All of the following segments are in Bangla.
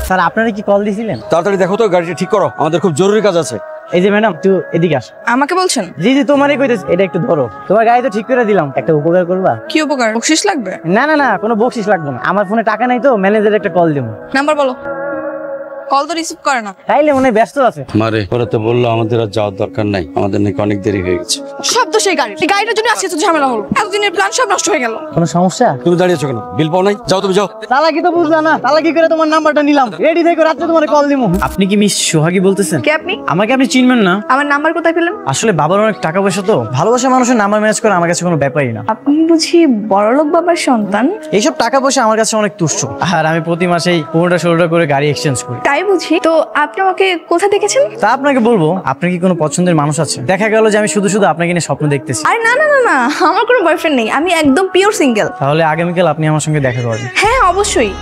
স্যার আপনারা কি কল দিয়েছিলেন? তাড়াতাড়ি দেখো তো, গাড়িটা ঠিক করো, আমাদের খুব জরুরি কাজ আছে। এই যে ম্যাডাম, একটু এদিকে আসো। আমাকে বলছেন? জি জি, তোমারই কইতেছি। এটা একটু ধরো, তোমার গাড়ি তো ঠিক করে দিলাম, একটা উপকার করবা? কি উপকার? বকশিশ লাগবে? না না না, কোনো বকশিশ লাগবে না। আমার ফোনে টাকা নাই তো, ম্যানেজারের একটা কল দেবো। নাম্বার বলো। কল তো রিসিভ করে না। তাইলে মনে হয় ব্যস্ত আছে। মারে ওরা তো বললো আমাদের আর যাওয়ার দরকার নাই, আমাদের নাকি অনেক দেরি হয়ে গেছে। সব তো সেই গাড়ি, এই গাড়িটার জন্য আজকে তো ঝামেলা হলো। এতদিনের প্ল্যান সব নষ্ট হয়ে গেল। কোনো সমস্যা? তুমি দাঁড়িয়েছো কেন? বিল পাও নাই? যাও, তুমি যাও। চালাকি তো বুঝলা না, চালাকি করে তোমার নাম্বারটা নিলাম। রেডি থেকে রাত্রে তোমার কল দিবো। আপনি কি মিস সোহাগী বলতেছেন? কে আপনি? আমাকে আপনি চিনবেন না? আমার নাম্বার কোথায় পেলেন? আসলে বাবার অনেক টাকা পয়সা তো, ভালোবাসা মানুষের নাম্বার ম্যানেজ করে আমার কাছে কোনো ব্যাপারই না। আপনি বুঝি বড়লোক বাবার সন্তান? এইসব টাকা পয়সা আমার কাছে অনেক তুচ্ছ, আর আমি প্রতি মাসেই 15-16টা করে গাড়ি এক্সচেঞ্জ করি। তাই বুঝি। তো আপনি আমাকে কোথায় দেখেছেন? তা আপনাকে বলবো, আপনার কি কোনো পছন্দের মানুষ আছে? দেখা গেল যে আমি শুধু শুধু আপনাকে নিয়ে স্বপ্ন দেখতেছি। আরে না না না না, আমার কোনো বয়ফ্রেন্ড নেই, আমি একদম পিওর সিঙ্গেল। তাহলে আগামীকাল আপনি আমার সঙ্গে দেখা করবেন। হ্যাঁ অবশ্যই।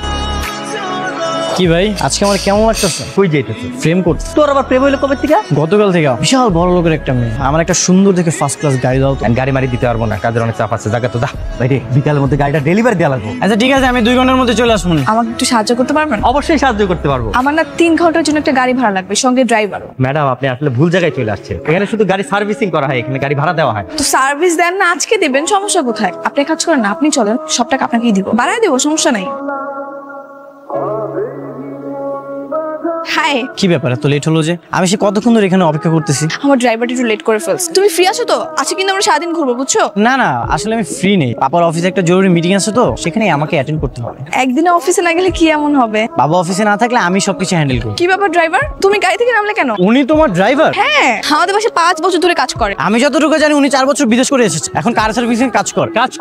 কি ভাই, আজকে আমার কেমন লাগতেছে? কই যাইতেছে? প্রেম করতে। তোর আবার প্রেম হইলো কবে থেকে? গতকাল থেকে। বিশাল বড় লোকের একটা মেয়ে, আমার একটা সুন্দর দেখে ফার্স্ট ক্লাস গাড়ি দাও তো। আমি গাড়ি মারি দিতে পারবো না, কাজের অনেক চাপ আছে। জায়গা তো দা ভাই রে, বিকালের মধ্যে গাড়িটা ডেলিভারি দেওয়া লাগবে। আচ্ছা ঠিক আছে, আমি 2 ঘন্টার মধ্যে চলে আসবো। আমাকে একটু সাহায্য করতে পারবেন? অবশ্যই সাহায্য করতে পারবো। আমার না 3 ঘন্টার জন্য একটা গাড়ি ভাড়া লাগবে, সঙ্গে ড্রাইভারও। ম্যাডাম আপনি আসলে ভুল জায়গায় চলে আসছেন। এখানে শুধু গাড়ি সার্ভিসিং করা হয়, এখানে গাড়ি ভাড়া দেওয়া হয়। তো সার্ভিস দেন না, আজকে দিবেন, সমস্যা কোথায়? আপনি কাজ করেন না, আপনি চলেন, সব টাকা আপনাকেই দিব, বাড়ায় দেবো, সমস্যা নাই। হাই। কি ব্যাপার, এত লেট হলো যে? আমি সে কতক্ষণ ধরে এখানে অপেক্ষা করতেছি। আমার ড্রাইভারটা একটু লেট করে ফেলছে। তুমি ফ্রি আছো তো? আজকে কিন্তু আমরা সারাদিন ঘুরবো, বুঝছো? না না, আসলে আমি ফ্রি নেই। পাপার অফিসে একটা জরুরি মিটিং আছে তো, সেখানে আমাকে অ্যাটেন্ড করতে হবে। একদিনে অফিসে না গেলে কি এমন হবে? বাবা অফিসে না থাকলে আমি সবকিছু হ্যান্ডেল করি। কি ব্যাপার ড্রাইভার, তুমি গাড়ি থেকে নামলে কেন? উনি তোমার ড্রাইভার? হ্যাঁ, আমাদের বাসায় 5 বছর ধরে কাজ করে। আমি যতটুকু জানি উনি 4 বছর বিদেশ করে এসেছে, এখন কার সার্ভিসিং কাজ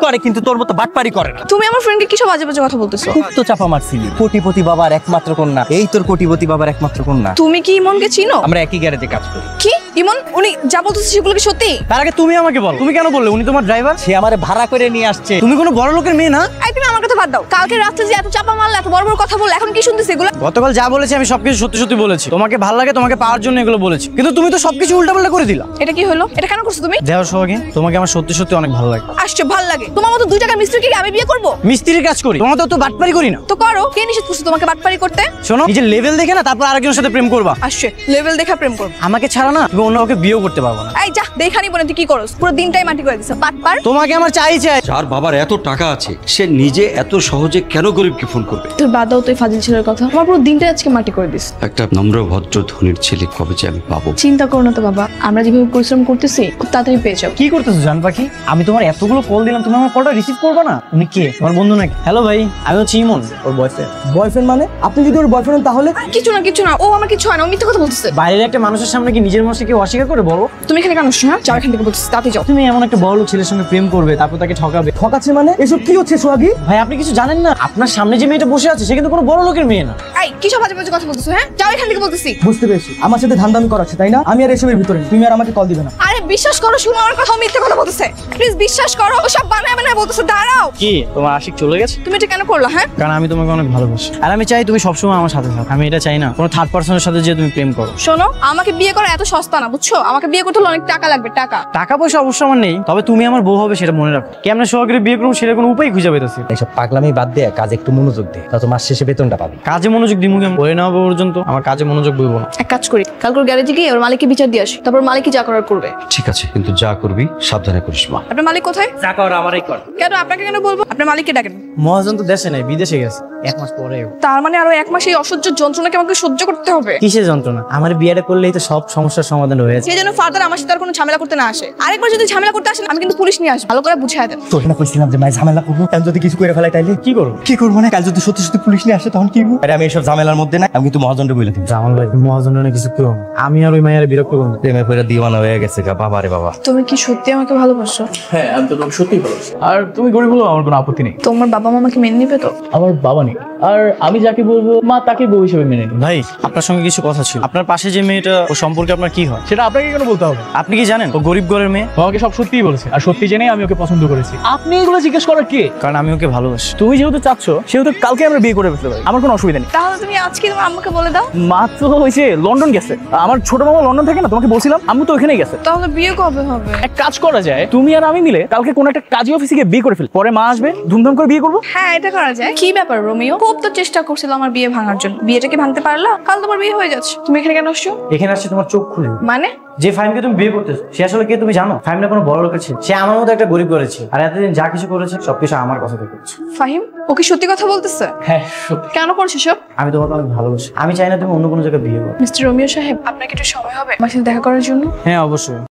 করে, কিন্তু তোর মতো বাটপারি করে না। তুমি আমার ফ্রেন্ডকে কি সব বাজে বাজে কথা বলতেছো? খুব তো চাপা মারছিলি। কোটিপতি বাবার একমাত্র কন্যা, এই তোর কোটিপতি বাবার একমাত্র কন্যা। তুমি কি ইমনকে চিনো? আমরা একই গ্যারেজে কাজ করি। কি ইমন? উনি যা বলতেছে সেগুলো কি সত্যি? তার আগে তুমি আমাকে বলো, তুমি কেন বললে উনি তোমার ড্রাইভার? সে আমারে ভাড়া করে নিয়ে আসছে। তুমি কোনো বড় লোকের মেয়ে না? এই তুমি আমার কথা বাদ দাও। কালকে রাতে যে এত চাপা মারলে, এত বড় বড় কথা বললে, এখন কি শুনতেছ এগুলো? গতকাল যা বলেছি আমি সবকিছু সত্যি সত্যি বলেছি। তোমাকে ভালো লাগে, তোমাকে পাওয়ার জন্য এগুলো বলেছি, কিন্তু তুমি তো সবকিছু উল্টাপাল্টা করে দিলা। এটা কি হলো? এটা কেন করছো তুমি? দেহ সোহাগী, তোমাকে আমার সত্যি সত্যি অনেক ভালো লাগে। আসছে ভালো লাগে? তোমার মতো 2 টাকার মিস্ত্রিকে কি আমি বিয়ে করব? মিস্ত্রির কাজ করি, তোমার তো বাটপারি করি না। তো করো, কে নিষেধ করছে তোমাকে বাটপারি করতে? শোনো, নিজের লেভেল দেখে না তারপর আরেকজনের সাথে প্রেম করবা। আসছে লেভেল দেখা প্রেম করব। আমাকে ছাড়া না তুমি অন্য কাউকে বিয়েও করতে পারবে না। এই যা, দেখানি বলে তুই কি করছ? পুরো দিনটাই মাটি করে দিছ, বাটপার। তোমাকে আমার চাই। যার বাবার এত টাকা আছে, সে নিজে এত সহজে কেন গরিবকে ফোন করবে? তোর বাদ দাও তুই ফাজিল ছেলের কথা। আমার পুরো দিনটাই আজকে মাটি করে দিস। একটা নম্র ভদ্র ধনীর ছেলে কবে যে আমি পাবো? চিন্তা করো না তো বাবা, আমরা যেভাবে পরিশ্রম করতেছি খুব তাড়াতাড়ি পেয়ে যাও। কি করতেছো জান পাখি? আমি তোমার এতগুলো কল দিলাম, তুমি আমার কলটা রিসিভ করবে না? উনি কে, তোমার বন্ধু নাকি? হ্যালো ভাই, আমি হচ্ছে ইমন, ওর বয়ফ্রেন্ড। বয়ফ্রেন্ড মানে? আপনি যদি ওর বয়ফ্রেন্ড তাহলে? কিছু না, ও আমার কিছু হয় না, ও মিথ্যা কথা বলতেছে। বাইরের একটা মানুষের সামনে কি নিজের মানুষকে কেউ অস্বীকার করে বলো? তুমি এখানে কেন আসছো? হ্যাঁ, যাও এখান থেকে বলতেছি, তাতে যাও। তুমি এমন একটা বড় লোক ছেলের সঙ্গে প্রেম করবে, তারপর তাকে ঠকাবে। ঠকাচ্ছে মানে? এসব কি হচ্ছে সোহাগী? ভাই আপনি কিছু জানেন না, আপনার সামনে যে মেয়েটা বসে আছে সে কিন্তু কোনো বড় লোকের মেয়ে না। এই কি সব বাজে বাজে কথা বলতেছো? হ্যাঁ, যাও এখান থেকে বলতেছি। বুঝতে পেরেছি, আমার সাথে ধান্দামি করাচ্ছে তাই না? আমি আর এসবের ভিতরে নেই। তুমি আর আমাকে কল দিবে না। আরে বিশ্বাস করো, শুনো আমার কথা, ও মিথ্যা কথা বলতেছে। প্লিজ বিশ্বাস করো, ও সব বানায় বানায় বলতেছে। দাঁড়াও। কি তোমার আশিক চলে গেছে? তুমি এটা কেন করলা? হ্যাঁ, কারণ আমি তোমাকে অনেক ভালোবাসি, আর আমি চাই তুমি সবসময় আমার সাথে থাকো। আমি এটা চাই না কোনো থার্ড পার্সনের সাথে যে তুমি প্রেম করো। শোনো, আমাকে বিয়ে করা এত সস্তা না, বুঝছো? আমাকে বিয়ে করতে হলে অনেক টাকা লাগবে, টাকা। টাকা পয়সা অবশ্য আমার নেই, তবে তুমি আমার বউ হবে সেটা মনে রাখো। কেমন সোহাগীর বিয়ে করবো সেটা কোনো উপায় খুঁজে পেতেছি। এইসব পাগলামি বাদ দিয়ে কাজে একটু মনোযোগ দে, তাহলে মাস শেষে বেতনটা পাবি। কাজে মনোযোগ দিমু কেমন? বলে নেওয়া পর্যন্ত আমার কাজে মনোযোগ বইব না। এক কাজ করি, কালকের গ্যারেজে গিয়ে ওর মালিককে বিচার দিয়ে আসি, তারপর মালিকই যা করার করবে। ঠিক আছে, কিন্তু যা করবি সাবধানে করিস মা। আপনার মালিক কোথায়? যা কর আমারই কর। কেন আপনাকে কেন বলবো? আপনার মালিককে ডাকেন। মহাজন তো দেশে নেই, বিদেশে গেছে 1 মাস পরে। তার মানে আরো 1 মাস এই অসহ্য যন্ত্রণাকে আমাকে সহ্য করতে হবে? কিসের যন্ত্রণা? আমার বিয়েটা করলেই তো সব সমস্যার সমাধান হয়েছে। সে যেন ফার্দার আমার সাথে আর কোনো ঝামেলা করতে না আসে। আরেকবার যদি ঝামেলা করতে আসেন, আমি কিন্তু পুলিশ নিয়ে আসবো। ভালো করে বুঝাই দেন। তোর না কইছিলাম যে মাই ঝামেলা করবো, কাল যদি কিছু করে ফেলাই তাইলে কি করবো? কি করবো না? কাল যদি সত্যি সত্যি পুলিশ নিয়ে আসে তখন কি করবো? আরে আমি এইসব ঝামেলার মধ্যে না, আমি কিন্তু মহাজনকে বলে দিই। জামাল ভাই, মহাজন অনেক কিছু করবো, আমি আর ওই মায়ের বিরক্ত করবো। প্রেমে পড়ে দিওয়ানা হয়ে গেছে গা। বাবা রে বাবা, তুমি কি সত্যি আমাকে ভালোবাসো? হ্যাঁ, আমি তো তোমাকে সত্যিই ভালোবাসি। আর তুমি গরিব হলেও আমার কোনো আপত্তি নেই। তোমার বাবা মা আমাকে মেনে নিবে তো? আমার বাবা নেই, নেই, আর আমি যাকে বলবো মা তাকে বউ হিসেবে মেনে নিই। ভাই আপনার সঙ্গে কিছু কথা ছিল। আপনার পাশে যে মেয়েটা, ও সম্পর্কে আপনার কি হয়? সেটা আপনাকে কেন বলতে হবে? আপনি কি জানেন ও গরিব ঘরের মেয়ে? ও আমাকে সব সত্যিই বলেছে, আর সত্যি জেনেই আমি ওকে পছন্দ করেছি। আপনি এগুলো জিজ্ঞেস করার কে? কারণ আমি ওকে ভালোবাসি। তুমি যেহেতু চাচ্ছ সেহেতু কালকে আমরা বিয়ে করে ফেলতে পারি, আমার কোনো অসুবিধা নেই। তাহলে তুমি আজকে তোমার আম্মুকে বলে দাও। মা তো হয়েছে লন্ডন গেছে, আমার ছোট মামা লন্ডন থাকে না, তোমাকে বলছিলাম, আম্মু তো ওখানেই গেছে। তাহলে বিয়ে কবে হবে? এক কাজ করা যায়, তুমি আর আমি মিলে কালকে কোন একটা কাজী অফিসে গিয়ে বিয়ে করে ফেলি, পরে মা আসবে, ধুমধাম করে বিয়ে করবো। হ্যাঁ, এটা করা যায়। কি ব্যাপার রোমিও? খুব তো চেষ্টা করছিল আমার বিয়ে ভাঙার জন্য, বিয়েটা কি ভাঙতে পারলা? কাল তোমার বিয়ে হয়ে যাচ্ছে, তুমি এখানে কেন আসছো? এখানে আসছে তোমার চোখ খুলে। মানে? যে ফাহিমকে তুমি বিয়ে করতেছো সে আসলে কে তুমি জানো? ফাহিম না কোনো বড় লোকের ছিল, সে আমার মতো একটা গরিব করেছে, আর এতদিন যা কিছু করেছে সবকিছু আমার কথা থেকে করেছে। ফাহিম ও কি সত্যি কথা বলতেছে? হ্যাঁ সত্যি। কেন করছে সব? আমি তোমাকে অনেক ভালোবাসি, আমি চাই না তুমি অন্য কোনো জায়গায় বিয়ে করো। মিস্টার রোমিও সাহেব, আপনাকে একটু সময় হবে আমার সাথে দেখা করার জন্য? হ্যাঁ অবশ্যই।